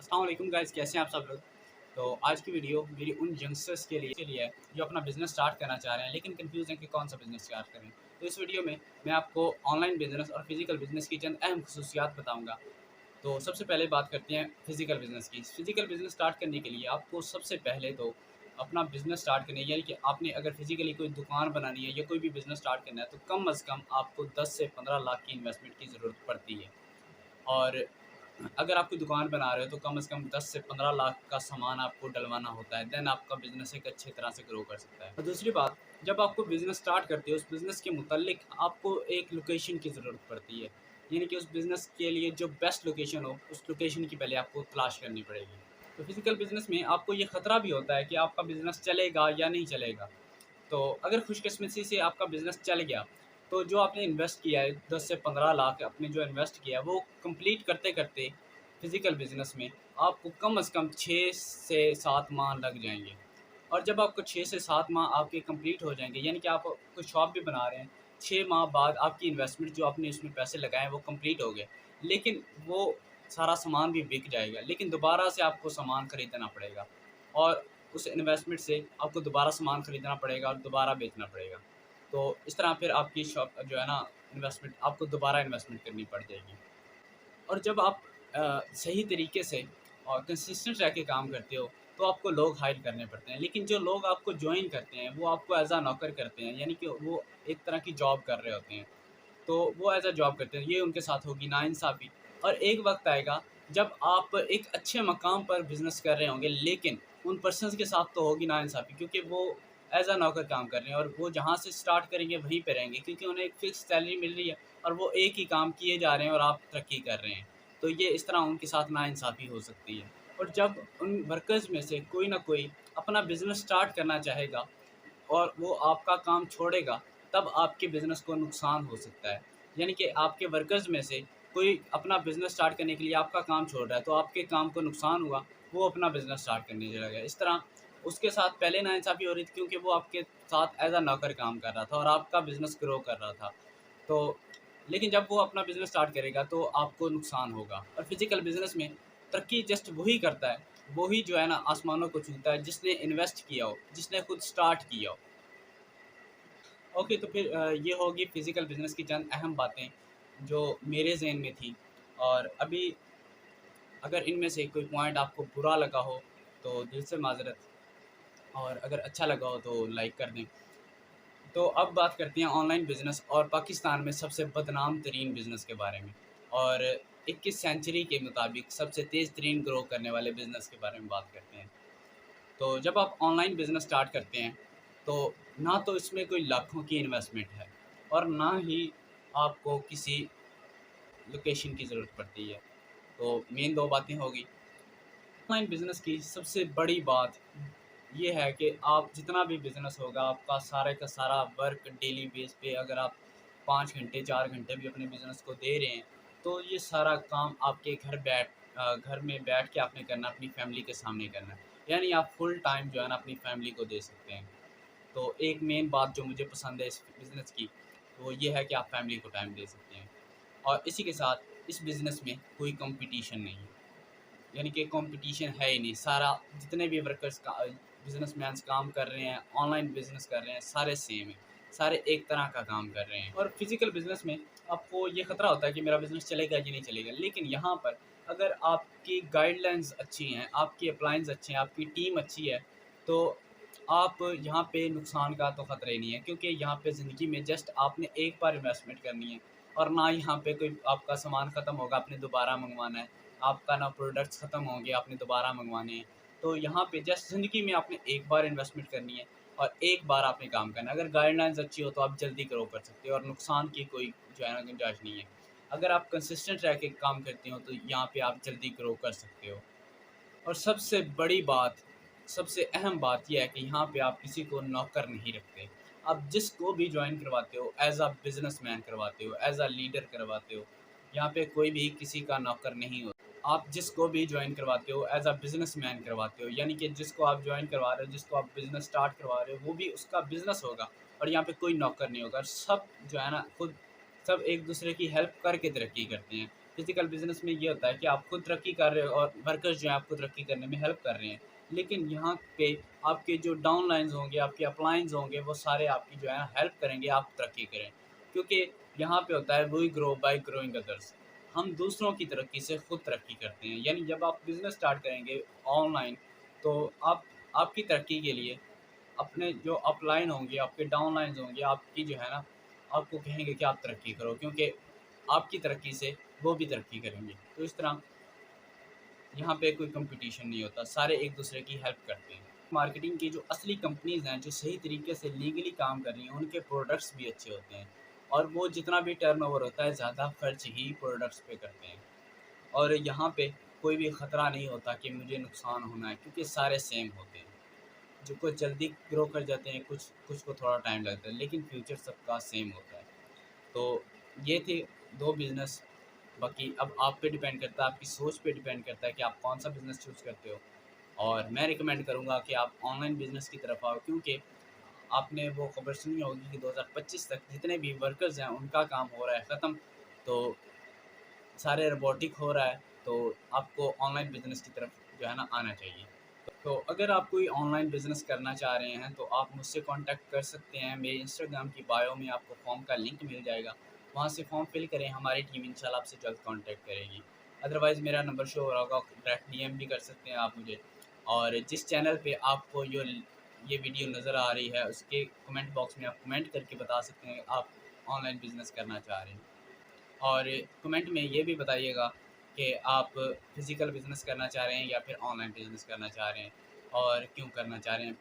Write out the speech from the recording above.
अस्सलाम वालेकुम गाइस, कैसे हैं आप सब लोग। तो आज की वीडियो मेरी उन यंगस्टर्स के लिए है जो अपना बिज़नेस स्टार्ट करना चाह रहे हैं लेकिन कंफ्यूज हैं कि कौन सा बिज़नेस स्टार्ट करें। तो इस वीडियो में मैं आपको ऑनलाइन बिज़नेस और फिजिकल बिज़नेस की चंद अहम खसूसियात बताऊंगा। तो सबसे पहले बात करते हैं फिजिकल बिज़नेस की। फिजिकल बिज़नेस स्टार्ट करने के लिए आपको सबसे पहले तो अपना बिज़नेस स्टार्ट करना है, यानी कि आपने अगर फिजिकली कोई दुकान बनानी है या कोई भी बिज़नेस स्टार्ट करना है तो कम अज़ कम आपको 10 से 15 लाख की इन्वेस्टमेंट की ज़रूरत पड़ती है। और अगर आप कोई दुकान बना रहे हो तो कम से कम 10 से 15 लाख का सामान आपको डलवाना होता है, देन आपका बिज़नेस एक अच्छी तरह से ग्रो कर सकता है। और दूसरी बात, जब आपको बिज़नेस स्टार्ट करते हो उस बिज़नेस के मुतालिक आपको एक लोकेशन की ज़रूरत पड़ती है, यानी कि उस बिज़नेस के लिए जो बेस्ट लोकेशन हो उस लोकेशन की पहले आपको तलाश करनी पड़ेगी। तो फिज़िकल बिज़नेस में आपको ये ख़तरा भी होता है कि आपका बिज़नेस चलेगा या नहीं चलेगा। तो अगर खुशकिस्मती से आपका बिज़नेस चल गया, तो जो आपने इन्वेस्ट किया है 10 से 15 लाख आपने जो इन्वेस्ट किया है वो कंप्लीट करते-करते फिज़िकल बिज़नेस में आपको कम से कम 6 से 7 माह लग जाएँगे। और जब आपको 6 से 7 माह आपके कंप्लीट हो जाएँगे, यानी कि आप कोई शॉप भी बना रहे हैं, 6 माह बाद आपकी इन्वेस्टमेंट जो आपने उसमें पैसे लगाए हैं वो कंप्लीट हो गए। लेकिन वो सारा सामान भी बिक जाएगा, लेकिन दोबारा से आपको सामान खरीदना पड़ेगा और उस इन्वेस्टमेंट से आपको दोबारा सामान खरीदना पड़ेगा और दोबारा बेचना पड़ेगा। तो इस तरह फिर आपकी शॉप जो है ना, इन्वेस्टमेंट आपको दोबारा इन्वेस्टमेंट करनी पड़ जाएगी। और जब आप सही तरीके से और कंसिस्टेंट रह के काम करते हो, तो आपको लोग हायर करने पड़ते हैं। लेकिन जो लोग आपको जॉइन करते हैं, वो आपको एज़ अ नौकर करते हैं, यानी कि वो एक तरह की जॉब कर रहे होते हैं। तो वो एज़ अ जॉब करते हैं, ये उनके साथ होगी नाइंसाफ़ी। और एक वक़्त आएगा जब आप एक अच्छे मकाम पर बिज़नेस कर रहे होंगे, लेकिन उन पर्सन्स के साथ तो होगी नाइंसाफ़ी, क्योंकि वो एज़ अ नौकर काम कर रहे हैं और वो जहाँ से स्टार्ट करेंगे वहीं पे रहेंगे, क्योंकि उन्हें एक फ़िक्स सैलरी मिल रही है और वो एक ही काम किए जा रहे हैं और आप तरक्की कर रहे हैं। तो ये इस तरह उनके साथ नाइंसाफ़ी हो सकती है। और जब उन वर्कर्स में से कोई ना कोई अपना बिज़नेस स्टार्ट करना चाहेगा और वो आपका काम छोड़ेगा, तब आपके बिज़नेस को नुकसान हो सकता है। यानी कि आपके वर्कर्स में से कोई अपना बिज़नेस स्टार्ट करने के लिए आपका काम छोड़ रहा है, तो आपके काम को नुकसान हुआ, वो अपना बिज़नेस स्टार्ट करने चला गया। इस तरह उसके साथ पहले नाइंसाफ़ी हो रही थी, क्योंकि वो आपके साथ एज़ अ नौकर काम कर रहा था और आपका बिज़नेस ग्रो कर रहा था। तो लेकिन जब वो अपना बिज़नेस स्टार्ट करेगा तो आपको नुकसान होगा। और फिज़िकल बिज़नेस में तरक्की जस्ट वही करता है, वही जो है ना आसमानों को छूता है जिसने इन्वेस्ट किया हो, जिसने खुद स्टार्ट किया हो। ओके, तो फिर ये होगी फिज़िकल बिज़नेस की चंद अहम बातें जो मेरे ज़हन में थी। और अभी अगर इनमें से कोई पॉइंट आपको बुरा लगा हो तो दिल से माज़रत, और अगर अच्छा लगा हो तो लाइक कर दें। तो अब बात करते हैं ऑनलाइन बिज़नेस और पाकिस्तान में सबसे बदनाम तरीन बिज़नेस के बारे में, और 21 सेंचुरी के मुताबिक सबसे तेज़ तरीन ग्रो करने वाले बिज़नेस के बारे में बात करते हैं। तो जब आप ऑनलाइन बिज़नेस स्टार्ट करते हैं, तो ना तो इसमें कोई लाखों की इन्वेस्टमेंट है और ना ही आपको किसी लोकेशन की ज़रूरत पड़ती है। तो मेन 2 बातें हो गई। ऑनलाइन बिज़नेस की सबसे बड़ी बात ये है कि आप जितना भी बिज़नेस होगा, आपका सारे का सारा वर्क डेली बेस पे अगर आप 5 घंटे, 4 घंटे भी अपने बिज़नेस को दे रहे हैं, तो ये सारा काम आपके घर में बैठ के आपने करना, अपनी फैमिली के सामने करना है। यानी आप फुल टाइम जो है ना अपनी फैमिली को दे सकते हैं। तो एक मेन बात जो मुझे पसंद है इस बिज़नेस की, वो ये है कि आप फैमिली को टाइम दे सकते हैं। और इसी के साथ इस बिज़नेस में कोई कॉम्पिटिशन नहीं है। यानी कि कंपटीशन है ही नहीं। सारा जितने भी वर्कर्स का बिज़नेसमैन्स काम कर रहे हैं, ऑनलाइन बिज़नेस कर रहे हैं, सारे सेम हैं। सारे एक तरह का काम कर रहे हैं। और फिज़िकल बिज़नेस में आपको ये ख़तरा होता है कि मेरा बिज़नेस चलेगा कि नहीं चलेगा। लेकिन यहाँ पर अगर आपकी गाइडलाइंस अच्छी हैं, आपके अप्लायंस अच्छे हैं, आपकी टीम अच्छी है, तो आप यहाँ पे नुकसान का तो ख़तरा ही नहीं है, क्योंकि यहाँ पे ज़िंदगी में जस्ट आपने एक बार इन्वेस्टमेंट करनी है और ना यहाँ पे कोई आपका सामान ख़त्म होगा, आपने दोबारा मँगवाना है। आपका ना प्रोडक्ट्स ख़त्म होंगे, आपने दोबारा मँगवाने हैं। तो यहाँ पे जस्ट ज़िंदगी में आपने एक बार इन्वेस्टमेंट करनी है और एक बार आपने काम करना है। अगर गाइडलाइंस अच्छी हो तो आप जल्दी ग्रो कर सकते हो और नुकसान की कोई जो है ना गुंजाइश नहीं है। अगर आप कंसिस्टेंट रह के काम करते हो तो यहाँ पे आप जल्दी ग्रो कर सकते हो। और सबसे बड़ी बात, सबसे अहम बात ये है कि यहाँ पे आप किसी को नौकर नहीं रखते। आप जिसको भी जॉइन करवाते हो एज़ अ बिज़नेसमैन करवाते हो, एज़ अ लीडर करवाते हो। यहाँ पे कोई भी किसी का नौकर नहीं होता। आप जिसको भी जॉइन करवाते हो एज़ अ बिज़नेसमैन करवाते हो, यानी कि जिसको आप जॉइन करवा रहे हो, जिसको आप बिज़नेस स्टार्ट करवा रहे हो, वो भी उसका बिज़नेस होगा और यहाँ पे कोई नौकर नहीं होगा। सब जो है ना खुद सब एक-दूसरे की हेल्प करके तरक्की करते हैं। फिज़िकल बिज़नेस में ये होता है कि आप खुद तरक्की कर रहे हो और वर्कर्स जो हैं आपको तरक्की करने में हेल्प कर रहे हैं। लेकिन यहाँ पे आपके जो डाउनलाइन्स होंगे, आपके अपलाइन्स होंगे, वो सारे आपकी जो है ना हेल्प करेंगे आप तरक्की करें। क्योंकि यहाँ पे होता है we grow by growing others. हम दूसरों की तरक्की से खुद तरक्की करते हैं। यानी जब आप बिज़नेस स्टार्ट करेंगे ऑनलाइन, तो आपकी तरक्की के लिए अपने जो अपलाइन होंगे, आपके डाउनलाइन्स होंगे, आपकी जो है ना आपको कहेंगे कि आप तरक्की करो, क्योंकि आपकी तरक्की से वो भी तरक्की करेंगे। तो इस तरह यहाँ पे कोई कंपटीशन नहीं होता, सारे एक दूसरे की हेल्प करते हैं। मार्केटिंग की जो असली कंपनीज़ हैं, जो सही तरीके से लीगली काम कर रही हैं, उनके प्रोडक्ट्स भी अच्छे होते हैं और वो जितना भी टर्नओवर होता है, ज़्यादा खर्च ही प्रोडक्ट्स पे करते हैं। और यहाँ पे कोई भी ख़तरा नहीं होता कि मुझे नुकसान होना है, क्योंकि सारे सेम होते हैं। जो कुछ जल्दी ग्रो कर जाते हैं, कुछ कुछ को थोड़ा टाइम लगता है, लेकिन फ्यूचर सबका सेम होता है। तो ये थे 2 बिज़नेस। बाकी अब आप पे डिपेंड करता है, आपकी सोच पे डिपेंड करता है कि आप कौन-सा बिज़नेस चूज़ करते हो। और मैं रिकमेंड करूँगा कि आप ऑनलाइन बिज़नेस की तरफ आओ, क्योंकि आपने वो खबर सुनी होगी कि 2025 तक जितने भी वर्कर्स हैं, उनका काम हो रहा है ख़त्म। तो सारे रोबोटिक हो रहा है, तो आपको ऑनलाइन बिज़नेस की तरफ जो है ना आना चाहिए। तो अगर आप कोई ऑनलाइन बिज़नेस करना चाह रहे हैं, तो आप मुझसे कॉन्टैक्ट कर सकते हैं। मेरे इंस्टाग्राम की बायो में आपको फ़ॉर्म का लिंक मिल जाएगा। वहाँ से फ़ॉर्म फिल करें, हमारी टीम इंशाल्लाह आपसे जल्द कॉन्टैक्ट करेगी। अदरवाइज़ मेरा नंबर शो हो रहा होगा, डायरेक्ट डीएम भी कर सकते हैं आप मुझे। और जिस चैनल पे आपको ये वीडियो नज़र आ रही है, उसके कमेंट बॉक्स में आप कमेंट करके बता सकते हैं आप ऑनलाइन बिज़नेस करना चाह रहे हैं। और कमेंट में ये भी बताइएगा कि आप फ़िज़िकल बिज़नेस करना चाह रहे हैं या फिर ऑनलाइन बिज़नेस करना चाह रहे हैं और क्यों करना चाह रहे हैं।